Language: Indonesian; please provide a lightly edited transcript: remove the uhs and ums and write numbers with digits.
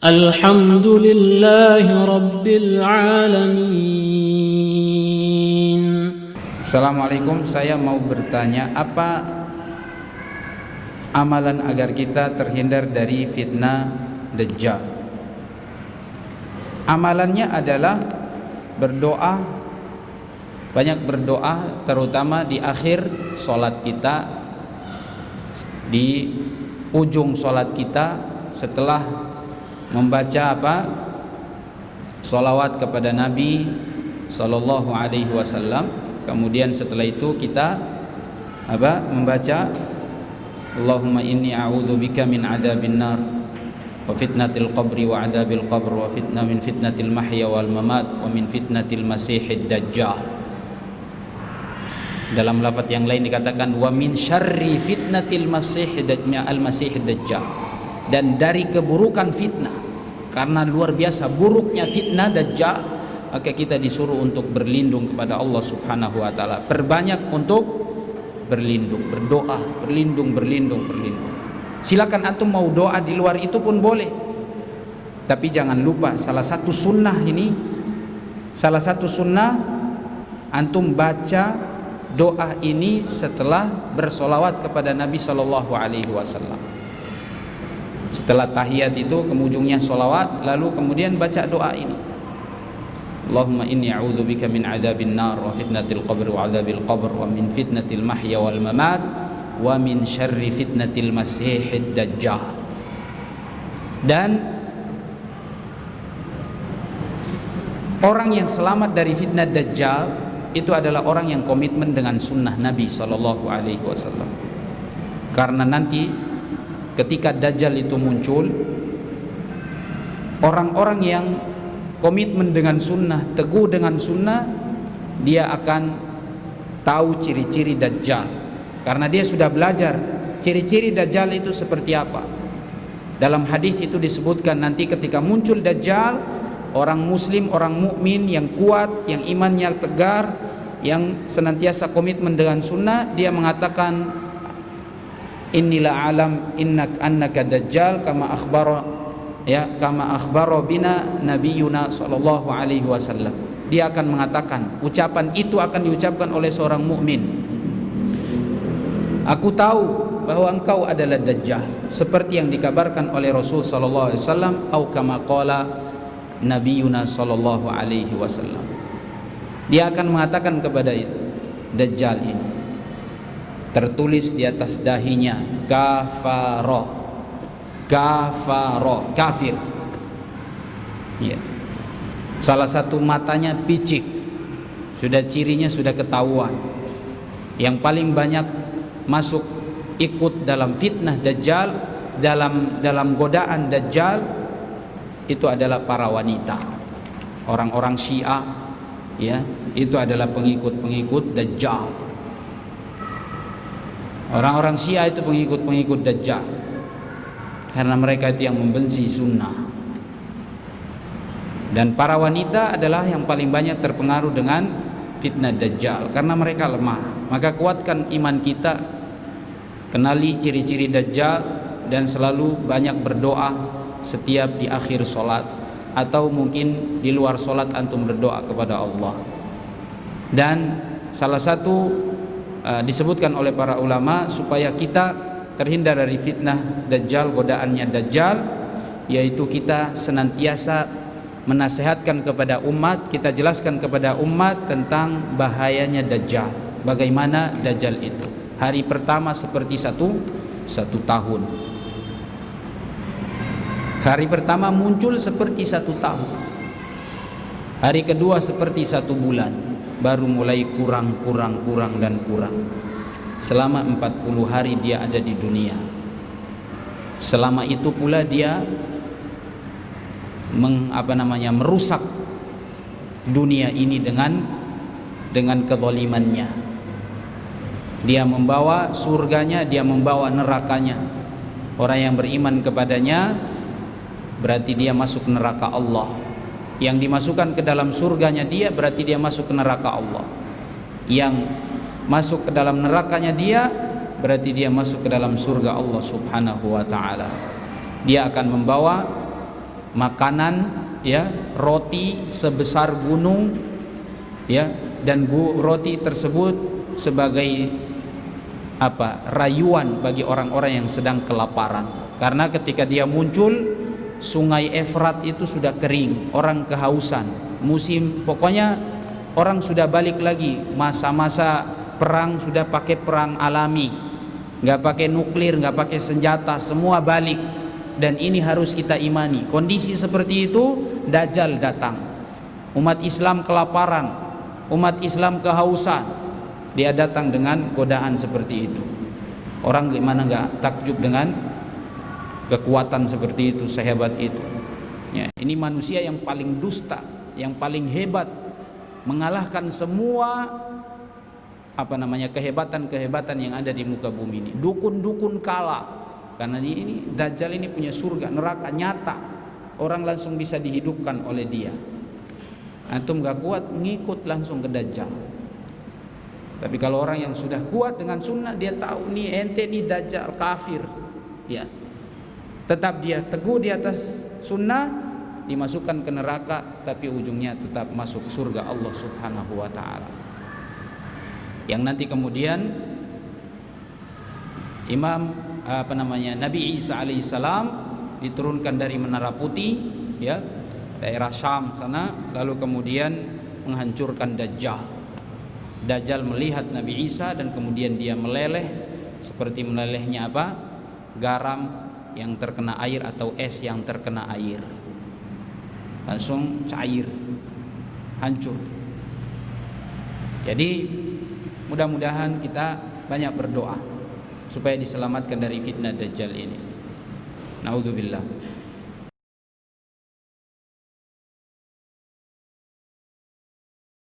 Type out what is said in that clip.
الحمد لله رب العالمين. Assalamualaikum, saya mau bertanya, apa amalan agar kita terhindar dari fitnah Dajjal? Amalannya adalah berdoa, banyak berdoa, terutama di akhir sholat kita, di ujung sholat kita, setelah membaca sholawat kepada Nabi Sallallahu Alaihi Wasallam. Kemudian setelah itu kita membaca Allahumma inni a'udzubika min adzabin nar wa fitnatil qabri wa adzabil qabr wa min fitnatil mahya wal mamat wa min fitnatil masihid dajjal. Dalam lafaz yang lain dikatakan wa min syarri fitnatil masihid dajjal, dan dari keburukan fitnah, karena luar biasa buruknya fitnah Dajjal, maka kita disuruh untuk berlindung kepada Allah Subhanahu wa taala. Perbanyak untuk berlindung, berdoa, berlindung. Silakan antum mau doa di luar itu pun boleh. Tapi jangan lupa salah satu sunnah antum baca doa ini setelah bersolawat kepada Nabi Sallallahu Alaihi Wasallam. Setelah tahiyat itu kemudiannya solawat, lalu kemudian baca doa ini. Allahumma inni a'udzubika min adzabin nar wa fitnatil qabr wa adzabil qabr wa min fitnatil mahya wal mamat wa min syarri fitnatil masihid dajjal. Dan orang yang selamat dari fitnah Dajjal itu adalah orang yang komitmen dengan sunnah Nabi Sallallahu Alaihi Wasallam. Karena nanti ketika Dajjal itu muncul, orang-orang yang komitmen dengan sunnah, teguh dengan sunnah, dia akan tahu ciri-ciri Dajjal, karena dia sudah belajar ciri-ciri Dajjal itu seperti apa. Dalam hadis itu disebutkan nanti ketika muncul Dajjal, orang muslim, orang mukmin yang kuat, yang imannya tegar, yang senantiasa komitmen dengan sunnah, dia mengatakan Innila alam annaka dajjal kama akhbara bina nabiyuna sallallahu alaihi wasallam. Dia akan mengatakan, ucapan itu akan diucapkan oleh seorang mukmin. Aku tahu bahwa engkau adalah dajjal, seperti yang dikabarkan oleh Rasul sallallahu alaihi wasallam, atau kama qala nabiyuna sallallahu alaihi wasallam. Dia akan mengatakan kepada dajjal ini, tertulis di atas dahinya kafaro, kafir. Ya. Salah satu matanya picik, sudah cirinya sudah ketahuan. Yang paling banyak masuk ikut dalam fitnah Dajjal, dalam godaan Dajjal itu adalah para wanita, orang-orang Syiah. Ya, itu adalah pengikut Dajjal. Orang-orang Syiah itu pengikut Dajjal, karena mereka itu yang membenci sunnah. Dan para wanita adalah yang paling banyak terpengaruh dengan fitnah Dajjal, karena mereka lemah. Maka kuatkan iman kita, kenali ciri-ciri Dajjal, dan selalu banyak berdoa setiap di akhir sholat, atau mungkin di luar sholat antum berdoa kepada Allah. Dan salah satu disebutkan oleh para ulama supaya kita terhindar dari fitnah Dajjal, godaannya Dajjal, yaitu kita senantiasa menasehatkan kepada umat, kita jelaskan kepada umat tentang bahayanya Dajjal. Bagaimana Dajjal itu? Hari pertama seperti satu tahun. Hari pertama muncul seperti 1 tahun. Hari kedua seperti 1 bulan. Baru mulai kurang. Selama 40 hari dia ada di dunia. Selama itu pula dia merusak dunia ini dengan kezalimannya. Dia membawa surganya, dia membawa nerakanya. Orang yang beriman kepadanya berarti dia masuk neraka Allah. Yang dimasukkan ke dalam surganya dia berarti dia masuk ke neraka Allah. Yang masuk ke dalam nerakanya dia berarti dia masuk ke dalam surga Allah Subhanahu wa taala. Dia akan membawa makanan, ya, roti sebesar gunung, ya, dan roti tersebut sebagai rayuan bagi orang-orang yang sedang kelaparan. Karena ketika dia muncul, sungai Efrat itu sudah kering, orang kehausan, musim, pokoknya orang sudah balik lagi, masa-masa perang sudah pakai perang alami, nggak pakai nuklir, nggak pakai senjata, semua balik. Dan ini harus kita imani, kondisi seperti itu Dajjal datang, umat Islam kelaparan, umat Islam kehausan, dia datang dengan godaan seperti itu. Orang gimana nggak takjub dengan kekuatan seperti itu, sehebat itu, ya. Ini manusia yang paling dusta, yang paling hebat, mengalahkan semua kehebatan-kehebatan yang ada di muka bumi ini. Dukun-dukun kalah, karena ini Dajjal ini punya surga neraka nyata, orang langsung bisa dihidupkan oleh dia. Antum gak kuat, ngikut langsung ke Dajjal. Tapi kalau orang yang sudah kuat dengan sunnah, dia tahu nih ente nih Dajjal kafir, ya, tetap dia teguh di atas sunnah, dimasukkan ke neraka, tapi ujungnya tetap masuk surga Allah Subhanahu wa ta'ala. Yang nanti kemudian Nabi Isa alaihissalam diturunkan dari Menara Putih, ya, daerah Syam sana, lalu kemudian menghancurkan Dajjal. Dajjal melihat Nabi Isa dan kemudian dia meleleh seperti melelehnya garam yang terkena air atau es yang terkena air, langsung cair, hancur. Jadi mudah-mudahan kita banyak berdoa supaya diselamatkan dari fitnah Dajjal ini. Naudzubillah.